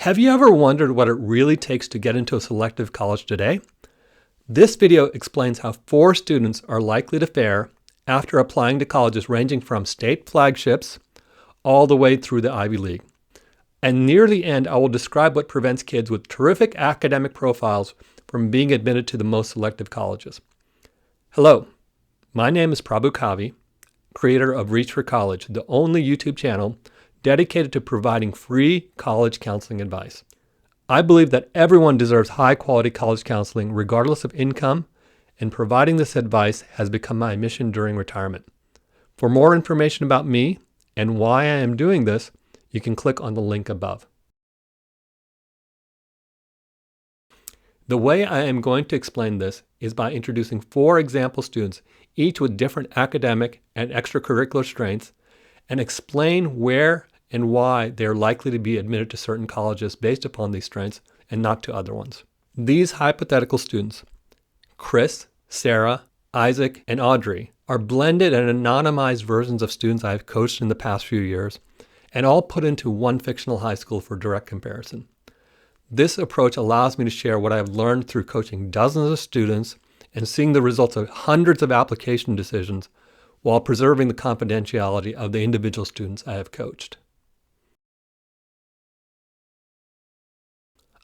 Have you ever wondered what it really takes to get into a selective college today? This video explains how 4 students are likely to fare after applying to colleges ranging from state flagships all the way through the Ivy League. And near the end, I will describe what prevents kids with terrific academic profiles from being admitted to the most selective colleges. Hello, my name is Prabhu Kavi, creator of Reach for College, the only YouTube channel dedicated to providing free college counseling advice. I believe that everyone deserves high-quality college counseling regardless of income, and providing this advice has become my mission during retirement. For more information about me and why I am doing this, you can click on the link above. The way I am going to explain this is by introducing 4 example students, each with different academic and extracurricular strengths, and explain where and why they are likely to be admitted to certain colleges based upon these strengths and not to other ones. These hypothetical students, Chris, Sarah, Isaac, and Audrey, are blended and anonymized versions of students I have coached in the past few years, and all put into one fictional high school for direct comparison. This approach allows me to share what I have learned through coaching dozens of students and seeing the results of hundreds of application decisions while preserving the confidentiality of the individual students I have coached.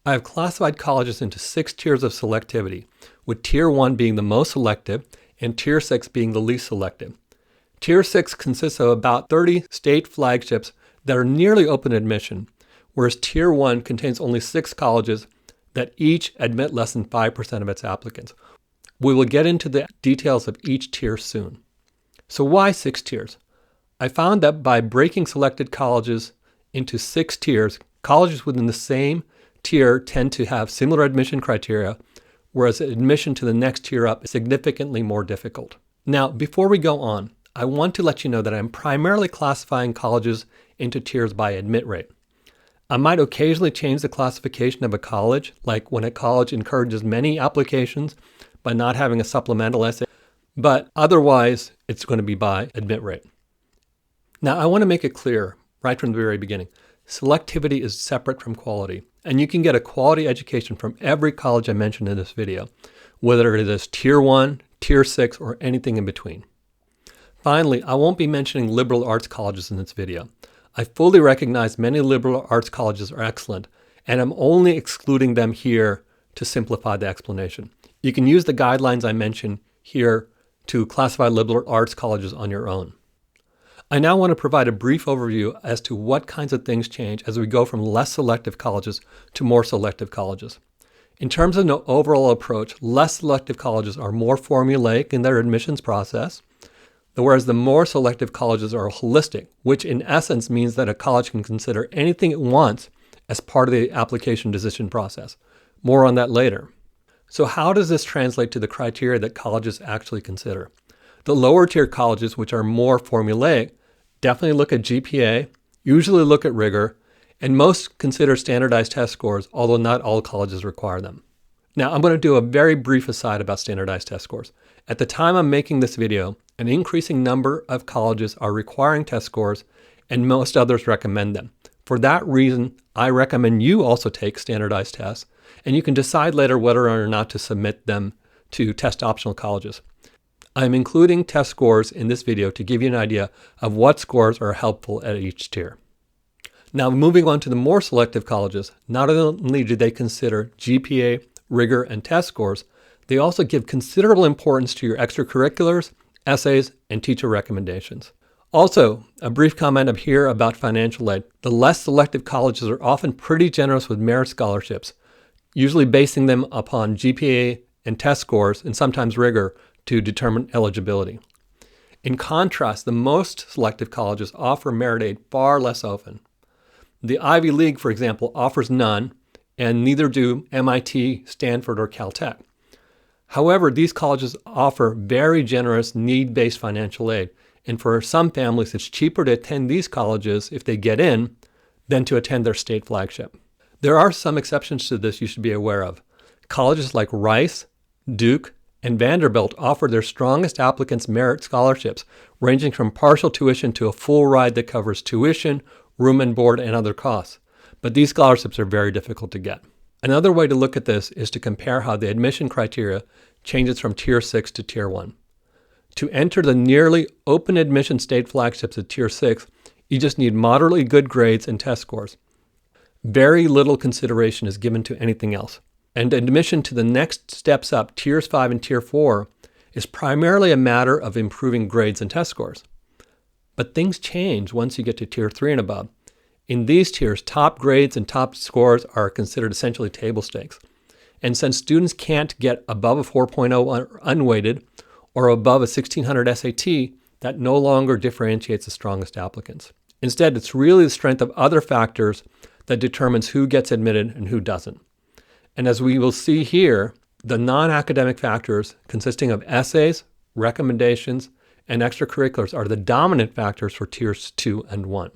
I have classified colleges into 6 tiers of selectivity, with Tier 1 being the most selective and Tier 6 being the least selective. Tier 6 consists of about 30 state flagships that are nearly open admission, whereas Tier 1 contains only 6 colleges that each admit less than 5% of its applicants. We will get into the details of each tier soon. So why 6 tiers? I found that by breaking selected colleges into 6 tiers, colleges within the same tier tend to have similar admission criteria, whereas admission to the next tier up is significantly more difficult. Now, before we go on, I want to let you know that I'm primarily classifying colleges into tiers by admit rate. I might occasionally change the classification of a college, like when a college encourages many applications by not having a supplemental essay, but otherwise it's going to be by admit rate. Now, I want to make it clear right from the very beginning, selectivity is separate from quality, and you can get a quality education from every college I mentioned in this video, whether it is Tier 1, Tier 6, or anything in between. Finally, I won't be mentioning liberal arts colleges in this video. I fully recognize many liberal arts colleges are excellent, and I'm only excluding them here to simplify the explanation. You can use the guidelines I mentioned here to classify liberal arts colleges on your own. I now want to provide a brief overview as to what kinds of things change as we go from less selective colleges to more selective colleges. In terms of the overall approach, less selective colleges are more formulaic in their admissions process, whereas the more selective colleges are holistic, which in essence means that a college can consider anything it wants as part of the application decision process. More on that later. So how does this translate to the criteria that colleges actually consider? The lower tier colleges, which are more formulaic, definitely look at GPA, usually look at rigor, and most consider standardized test scores, although not all colleges require them. Now, I'm going to do a very brief aside about standardized test scores. At the time I'm making this video, an increasing number of colleges are requiring test scores, and most others recommend them. For that reason, I recommend you also take standardized tests, and you can decide later whether or not to submit them to test optional colleges. I'm including test scores in this video to give you an idea of what scores are helpful at each tier. Now, moving on to the more selective colleges, not only do they consider GPA, rigor, and test scores, they also give considerable importance to your extracurriculars, essays, and teacher recommendations. Also, a brief comment up here about financial aid. The less selective colleges are often pretty generous with merit scholarships, usually basing them upon GPA and test scores, and sometimes rigor, to determine eligibility. In contrast, the most selective colleges offer merit aid far less often. The Ivy League, for example, offers none, and neither do MIT, Stanford, or Caltech. However, these colleges offer very generous need-based financial aid, and for some families, it's cheaper to attend these colleges if they get in than to attend their state flagship. There are some exceptions to this you should be aware of. Colleges like Rice, Duke, and Vanderbilt offer their strongest applicants merit scholarships, ranging from partial tuition to a full ride that covers tuition, room and board, and other costs. but these scholarships are very difficult to get. Another way to look at this is to compare how the admission criteria changes from Tier 6 to Tier 1. To enter the nearly open admission state flagships at Tier 6, you just need moderately good grades and test scores. Very little consideration is given to anything else. And admission to the next steps up, Tiers 5 and Tier 4, is primarily a matter of improving grades and test scores. But things change once you get to Tier 3 and above. In these tiers, top grades and top scores are considered essentially table stakes. And since students can't get above a 4.0 unweighted or above a 1600 SAT, that no longer differentiates the strongest applicants. Instead, it's really the strength of other factors that determines who gets admitted and who doesn't. And as we will see here, the non-academic factors consisting of essays, recommendations, and extracurriculars are the dominant factors for Tiers 2 and 1.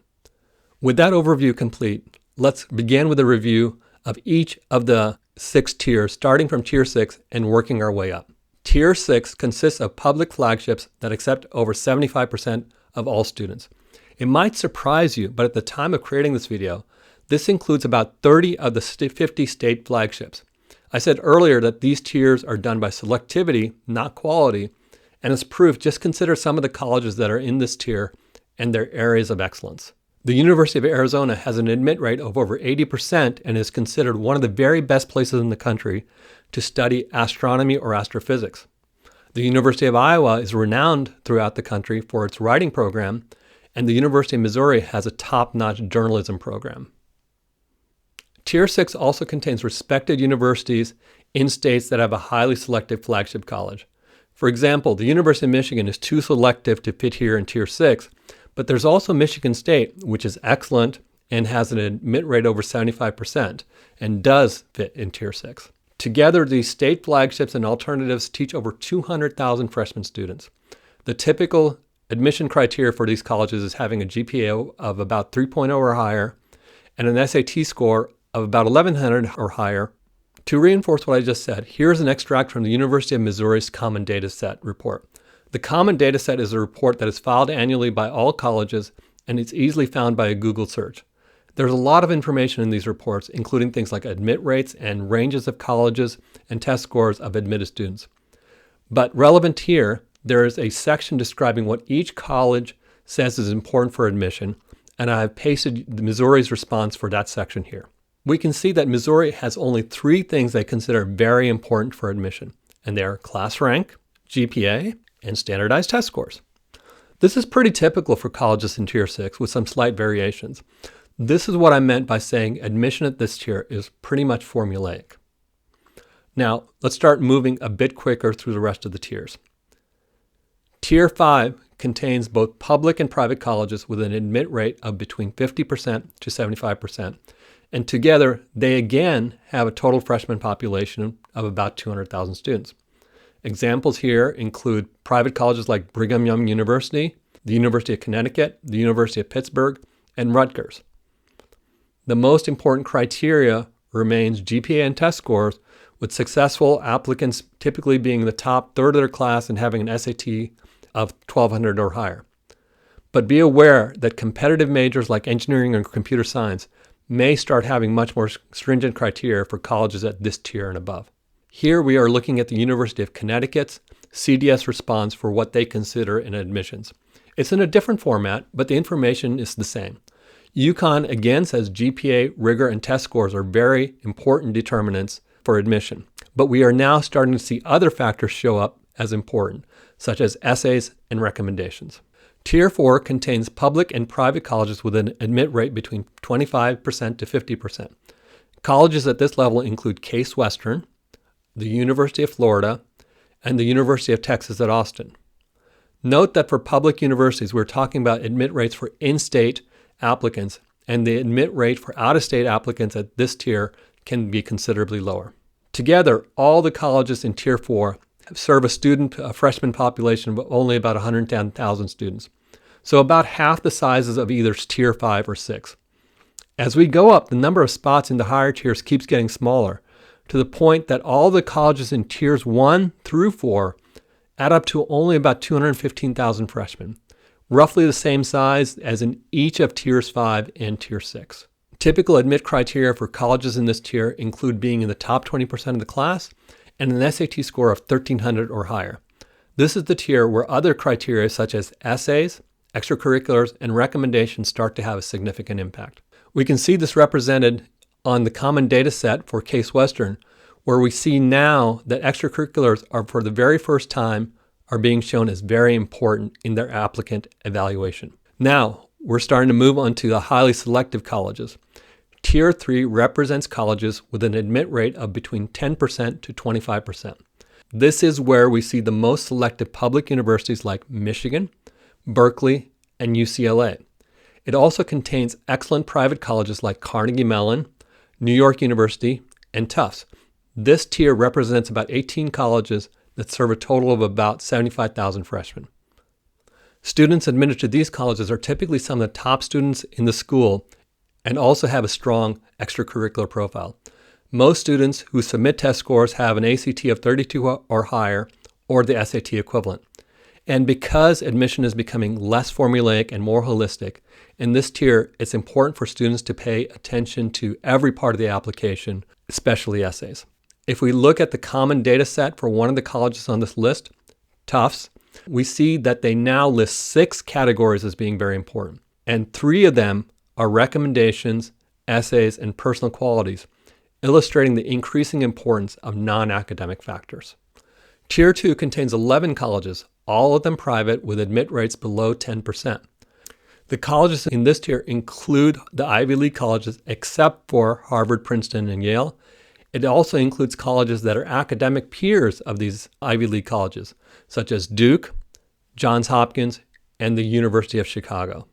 With that overview complete, let's begin with a review of each of the 6 tiers, starting from Tier 6 and working our way up. Tier 6 consists of public flagships that accept over 75% of all students. It might surprise you, but at the time of creating this video, this includes about 30 of the 50 state flagships. I said earlier that these tiers are done by selectivity, not quality, and as proof, just consider some of the colleges that are in this tier and their areas of excellence. The University of Arizona has an admit rate of over 80% and is considered one of the very best places in the country to study astronomy or astrophysics. The University of Iowa is renowned throughout the country for its writing program, and the University of Missouri has a top-notch journalism program. Tier 6 also contains respected universities in states that have a highly selective flagship college. For example, the University of Michigan is too selective to fit here in Tier 6, but there's also Michigan State, which is excellent and has an admit rate over 75% and does fit in Tier 6. Together, these state flagships and alternatives teach over 200,000 freshman students. The typical admission criteria for these colleges is having a GPA of about 3.0 or higher and an SAT score of about 1100 or higher. To reinforce what I just said, here's an extract from the University of Missouri's Common Data Set report. The Common Data Set is a report that is filed annually by all colleges, and it's easily found by a Google search. There's a lot of information in these reports, including things like admit rates and ranges of colleges and test scores of admitted students. But relevant here, there is a section describing what each college says is important for admission, and I have pasted Missouri's response for that section here. We can see that Missouri has only 3 things they consider very important for admission, and they are class rank, GPA, and standardized test scores. This is pretty typical for colleges in Tier 6 with some slight variations. This is what I meant by saying admission at this tier is pretty much formulaic. Now, let's start moving a bit quicker through the rest of the tiers. Tier 5 contains both public and private colleges with an admit rate of between 50% to 75%. And together, they again have a total freshman population of about 200,000 students. Examples here include private colleges like Brigham Young University, the University of Connecticut, the University of Pittsburgh, and Rutgers. The most important criteria remains GPA and test scores, with successful applicants typically being in the top third of their class and having an SAT of 1200 or higher. But be aware that competitive majors like engineering or computer science may start having much more stringent criteria for colleges at this tier and above. Here we are looking at the University of Connecticut's CDS response for what they consider in admissions. It's in a different format, but the information is the same. UConn again says GPA, rigor, and test scores are very important determinants for admission, but we are now starting to see other factors show up as important, such as essays and recommendations. Tier 4 contains public and private colleges with an admit rate between 25% to 50%. Colleges at this level include Case Western, the University of Florida, and the University of Texas at Austin. Note that for public universities, we're talking about admit rates for in-state applicants, and the admit rate for out-of-state applicants at this tier can be considerably lower. Together, all the colleges in Tier 4 serve a freshman population of only about 110,000 students, so about half the sizes of either Tier 5 or 6. As we go up, the number of spots in the higher tiers keeps getting smaller, to the point that all the colleges in Tiers 1 through 4 add up to only about 215,000 freshmen, roughly the same size as in each of Tiers 5 and Tier 6. Typical admit criteria for colleges in this tier include being in the top 20% of the class and an SAT score of 1300 or higher. This is the tier where other criteria such as essays, extracurriculars, and recommendations start to have a significant impact. We can see this represented on the common data set for Case Western, where we see now that extracurriculars are for the very first time are being shown as very important in their applicant evaluation. Now, we're starting to move on to the highly selective colleges. Tier 3 represents colleges with an admit rate of between 10% to 25%. This is where we see the most selective public universities like Michigan, Berkeley, and UCLA. It also contains excellent private colleges like Carnegie Mellon, New York University, and Tufts. This tier represents about 18 colleges that serve a total of about 75,000 freshmen. Students admitted to these colleges are typically some of the top students in the school and also have a strong extracurricular profile. Most students who submit test scores have an ACT of 32 or higher, or the SAT equivalent. And because admission is becoming less formulaic and more holistic, in this tier, it's important for students to pay attention to every part of the application, especially essays. If we look at the common data set for one of the colleges on this list, Tufts, we see that they now list 6 categories as being very important, and 3 of them are recommendations, essays, and personal qualities, illustrating the increasing importance of non-academic factors. Tier 2 contains 11 colleges, all of them private with admit rates below 10%. The colleges in this tier include the Ivy League colleges except for Harvard, Princeton, and Yale. It also includes colleges that are academic peers of these Ivy League colleges, such as Duke, Johns Hopkins, and the University of Chicago.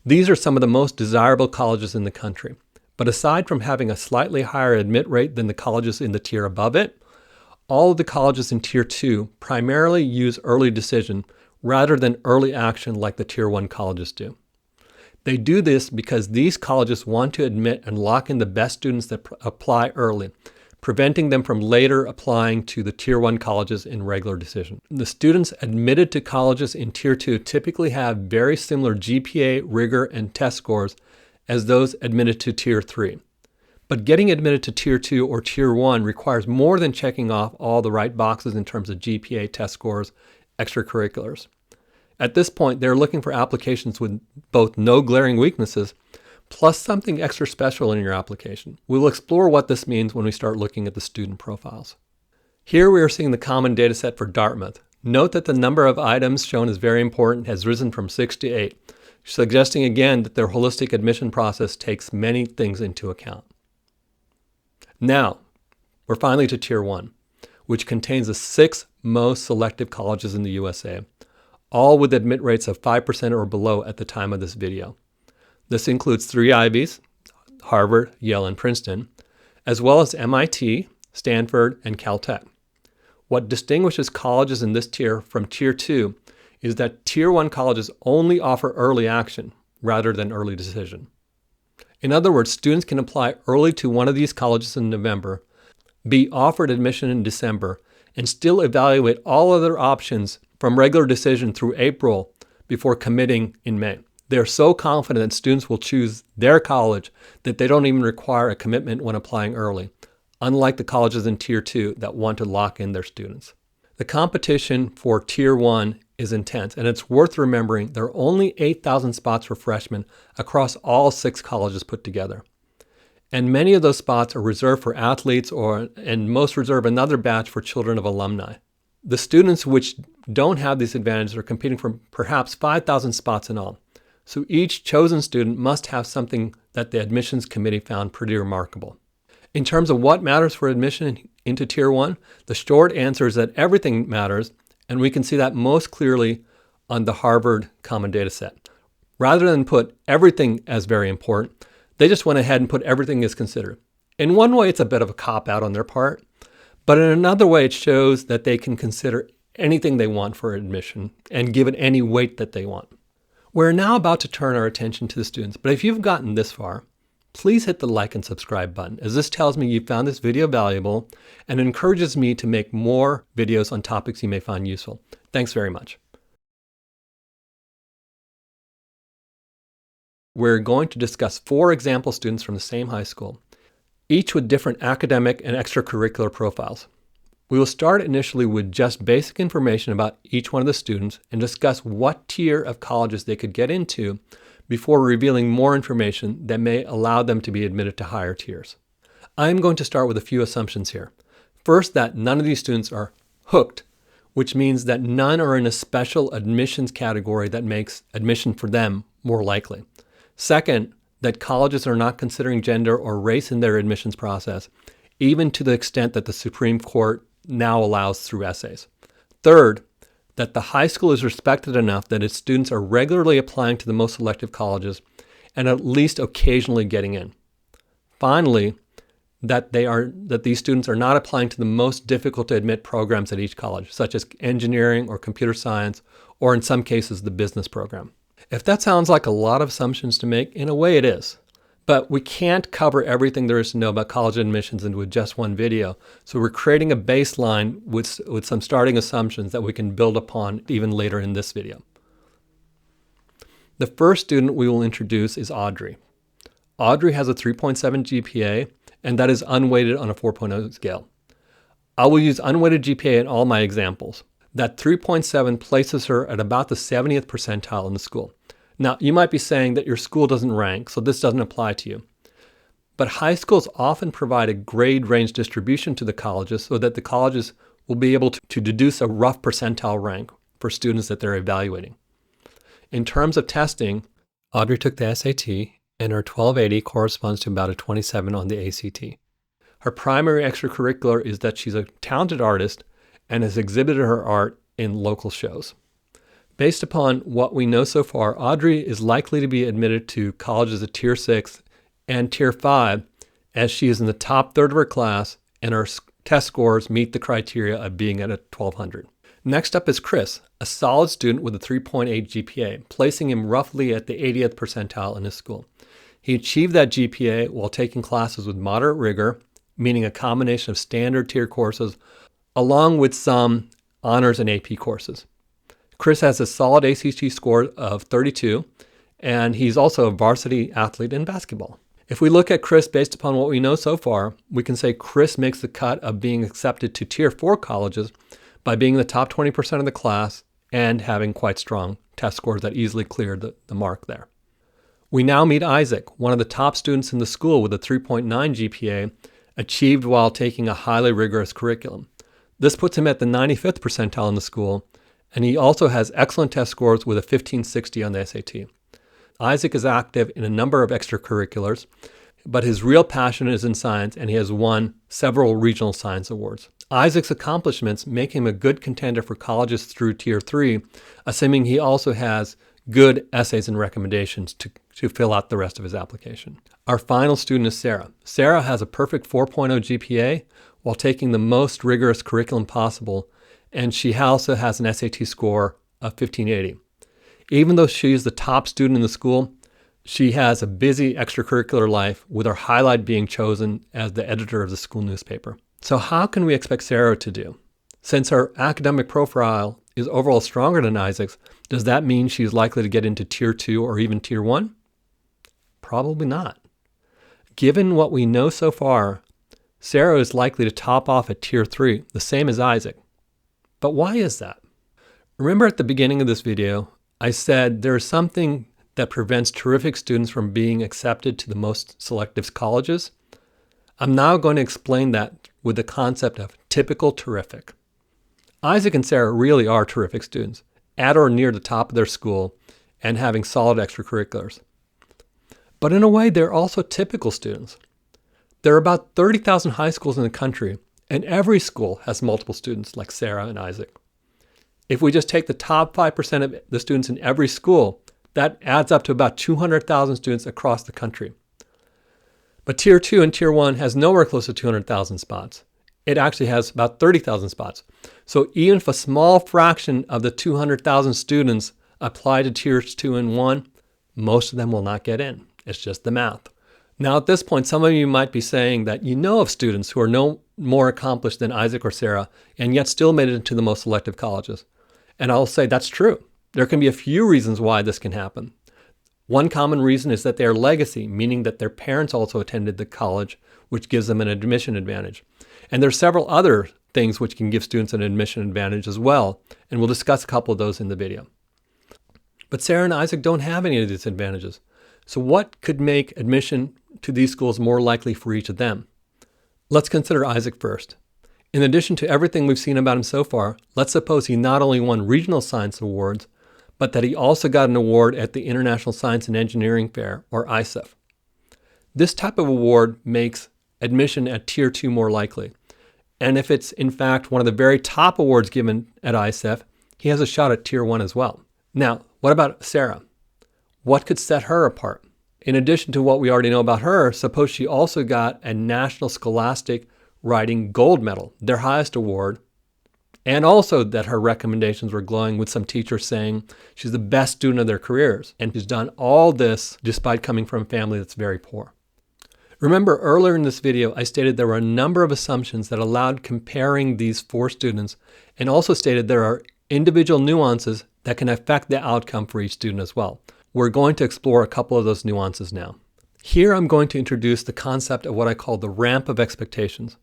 These are some of the most desirable colleges in the country. But aside from having a slightly higher admit rate than the colleges in the tier above it, all of the colleges in Tier 2 primarily use early decision rather than early action like the Tier 1 colleges do. They do this because these colleges want to admit and lock in the best students that apply early, preventing them from later applying to the Tier 1 colleges in regular decision. The students admitted to colleges in Tier 2 typically have very similar GPA, rigor, and test scores as those admitted to Tier 3. But getting admitted to Tier 2 or Tier 1 requires more than checking off all the right boxes in terms of GPA, test scores, extracurriculars. At this point, they're looking for applications with both no glaring weaknesses plus something extra special in your application. We'll explore what this means when we start looking at the student profiles. Here we are seeing the common data set for Dartmouth. Note that the number of items shown as very important has risen from 6 to 8, suggesting again that their holistic admission process takes many things into account. Now, we're finally to Tier 1, which contains the 6 most selective colleges in the USA, all with admit rates of 5% or below at the time of this video. This includes 3 Ivies, Harvard, Yale, and Princeton, as well as MIT, Stanford, and Caltech. What distinguishes colleges in this tier from Tier 2 is that Tier 1 colleges only offer early action rather than early decision. In other words, students can apply early to one of these colleges in November, be offered admission in December, and still evaluate all other options from regular decision through April before committing in May. They're so confident that students will choose their college that they don't even require a commitment when applying early, unlike the colleges in Tier 2 that want to lock in their students. The competition for Tier 1 is intense, and it's worth remembering there are only 8,000 spots for freshmen across all 6 colleges put together. And many of those spots are reserved for athletes and most reserve another batch for children of alumni. The students which don't have these advantages are competing for perhaps 5,000 spots in all. So each chosen student must have something that the admissions committee found pretty remarkable. In terms of what matters for admission into Tier 1, the short answer is that everything matters, and we can see that most clearly on the Harvard Common Data Set. Rather than put everything as very important, they just went ahead and put everything as considered. In one way, it's a bit of a cop-out on their part, but in another way, it shows that they can consider anything they want for admission and give it any weight that they want. We're now about to turn our attention to the students, but if you've gotten this far, please hit the like and subscribe button, as this tells me you found this video valuable and encourages me to make more videos on topics you may find useful. Thanks very much. we're going to discuss 4 example students from the same high school, each with different academic and extracurricular profiles. We will start initially with just basic information about each one of the students and discuss what tier of colleges they could get into before revealing more information that may allow them to be admitted to higher tiers. I'm going to start with a few assumptions here. First, that none of these students are hooked, which means that none are in a special admissions category that makes admission for them more likely. Second, that colleges are not considering gender or race in their admissions process, even to the extent that the Supreme Court now allows through essays. Third, that the high school is respected enough that its students are regularly applying to the most selective colleges and at least occasionally getting in. Finally, that these students are not applying to the most difficult to admit programs at each college, such as engineering or computer science, or in some cases, the business program. If that sounds like a lot of assumptions to make, in a way it is. But we can't cover everything there is to know about college admissions with just one video, so we're creating a baseline with some starting assumptions that we can build upon even later in this video. The first student we will introduce is Audrey. Audrey has a 3.7 GPA, and that is unweighted on a 4.0 scale. I will use unweighted GPA in all my examples. That 3.7 places her at about the 70th percentile in the school. Now, you might be saying that your school doesn't rank, so this doesn't apply to you. But high schools often provide a grade range distribution to the colleges so that the colleges will be able to deduce a rough percentile rank for students that they're evaluating. In terms of testing, Audrey took the SAT, and her 1280 corresponds to about a 27 on the ACT. Her primary extracurricular is that she's a talented artist and has exhibited her art in local shows. Based upon what we know so far, Audrey is likely to be admitted to colleges at Tier 6 and Tier 5 as she is in the top third of her class and her test scores meet the criteria of being at a 1200. Next up is Chris, a solid student with a 3.8 GPA, placing him roughly at the 80th percentile in his school. He achieved that GPA while taking classes with moderate rigor, meaning a combination of standard tier courses along with some honors and AP courses. Chris has a solid ACT score of 32, and he's also a varsity athlete in basketball. If we look at Chris based upon what we know so far, we can say Chris makes the cut of being accepted to Tier 4 colleges by being in the top 20% of the class and having quite strong test scores that easily cleared the mark there. We now meet Isaac, one of the top students in the school with a 3.9 GPA, achieved while taking a highly rigorous curriculum. This puts him at the 95th percentile in the school, and he also has excellent test scores with a 1560 on the SAT. Isaac is active in a number of extracurriculars, but his real passion is in science, and he has won several regional science awards. Isaac's accomplishments make him a good contender for colleges through Tier 3, assuming he also has good essays and recommendations to fill out the rest of his application. Our final student is Sarah. Sarah has a perfect 4.0 GPA while taking the most rigorous curriculum possible, and she also has an SAT score of 1580. Even though she is the top student in the school, she has a busy extracurricular life, with her highlight being chosen as the editor of the school newspaper. So how can we expect Sarah to do? Since her academic profile is overall stronger than Isaac's, does that mean she's likely to get into Tier 2 or even Tier 1? Probably not. Given what we know so far, Sarah is likely to top off at Tier 3, the same as Isaac. But why is that? Remember at the beginning of this video, I said there is something that prevents terrific students from being accepted to the most selective colleges? I'm now going to explain that with the concept of typical terrific. Isaac and Sarah really are terrific students, at or near the top of their school and having solid extracurriculars. But in a way, they're also typical students. There are about 30,000 high schools in the country, and every school has multiple students like Sarah and Isaac. If we just take the top 5% of the students in every school, that adds up to about 200,000 students across the country. But Tier 2 and Tier 1 has nowhere close to 200,000 spots. It actually has about 30,000 spots. So even if a small fraction of the 200,000 students apply to Tiers 2 and 1, most of them will not get in. It's just the math. Now at this point, some of you might be saying that you know of students who are no more accomplished than Isaac or Sarah and yet still made it into the most selective colleges. And I'll say that's true. There can be a few reasons why this can happen. One common reason is that they are legacy, meaning that their parents also attended the college, which gives them an admission advantage. And there are several other things which can give students an admission advantage as well, and we'll discuss a couple of those in the video. But Sarah and Isaac don't have any of these advantages. So what could make admission to these schools more likely for each of them? Let's consider Isaac first. In addition to everything we've seen about him so far, let's suppose he not only won regional science awards, but that he also got an award at the International Science and Engineering Fair, or ISEF. This type of award makes admission at Tier 2 more likely. And if it's in fact one of the very top awards given at ISEF, he has a shot at Tier 1 as well. Now, what about Sarah? What could set her apart? In addition to what we already know about her, suppose she also got a National Scholastic Writing Gold Medal, their highest award, and also that her recommendations were glowing, with some teachers saying she's the best student of their careers. And she's done all this despite coming from a family that's very poor. Remember, earlier in this video, I stated there were a number of assumptions that allowed comparing these 4 students, and also stated there are individual nuances that can affect the outcome for each student as well. We're going to explore a couple of those nuances now. Here I'm going to introduce the concept of what I call the ramp of expectations.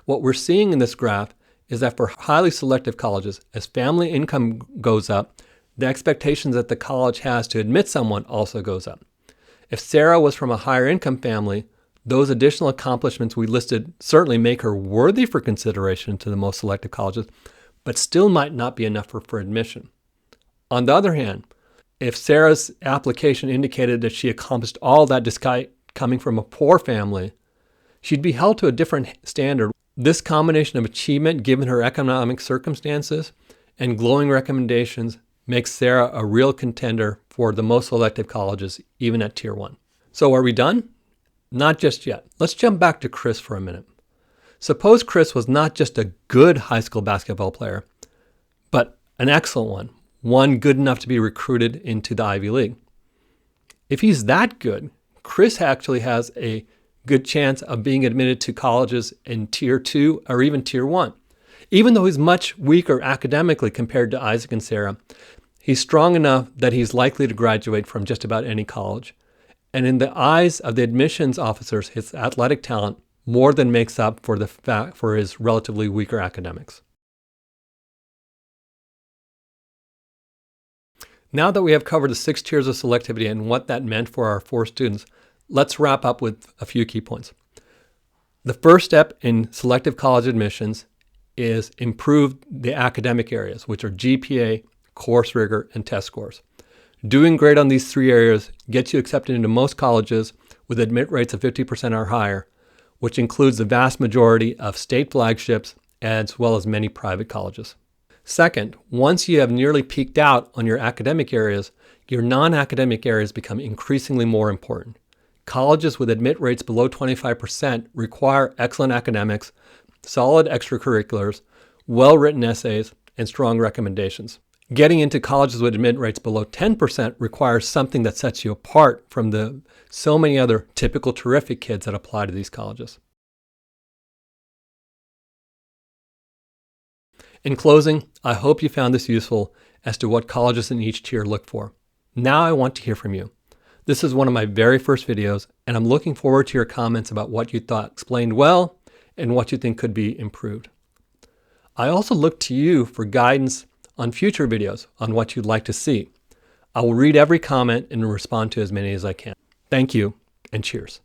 What we're seeing in this graph is that for highly selective colleges, as family income goes up, the expectations that the college has to admit someone also goes up. If Sarah was from a higher income family, those additional accomplishments we listed certainly make her worthy for consideration to the most selective colleges, but still might not be enough for admission. On the other hand, if Sarah's application indicated that she accomplished all that despite coming from a poor family, she'd be held to a different standard. This combination of achievement, given her economic circumstances, and glowing recommendations makes Sarah a real contender for the most selective colleges, even at Tier 1. So are we done? Not just yet. Let's jump back to Chris for a minute. Suppose Chris was not just a good high school basketball player, but an excellent one good enough to be recruited into the Ivy League. If he's that good, Chris actually has a good chance of being admitted to colleges in Tier 2 or even Tier 1. Even though he's much weaker academically compared to Isaac and Sarah, he's strong enough that he's likely to graduate from just about any college. And in the eyes of the admissions officers, his athletic talent more than makes up for his relatively weaker academics. Now that we have covered the 6 tiers of selectivity and what that meant for our 4 students, let's wrap up with a few key points. The first step in selective college admissions is improve the academic areas, which are GPA, course rigor, and test scores. Doing great on these 3 areas gets you accepted into most colleges with admit rates of 50% or higher, which includes the vast majority of state flagships as well as many private colleges. Second, once you have nearly peaked out on your academic areas, your non-academic areas become increasingly more important. Colleges with admit rates below 25% require excellent academics, solid extracurriculars, well-written essays, and strong recommendations. Getting into colleges with admit rates below 10% requires something that sets you apart from the so many other typical terrific kids that apply to these colleges. In closing, I hope you found this useful as to what colleges in each tier look for. Now I want to hear from you. This is one of my very first videos, and I'm looking forward to your comments about what you thought explained well and what you think could be improved. I also look to you for guidance on future videos on what you'd like to see. I will read every comment and respond to as many as I can. Thank you, and cheers.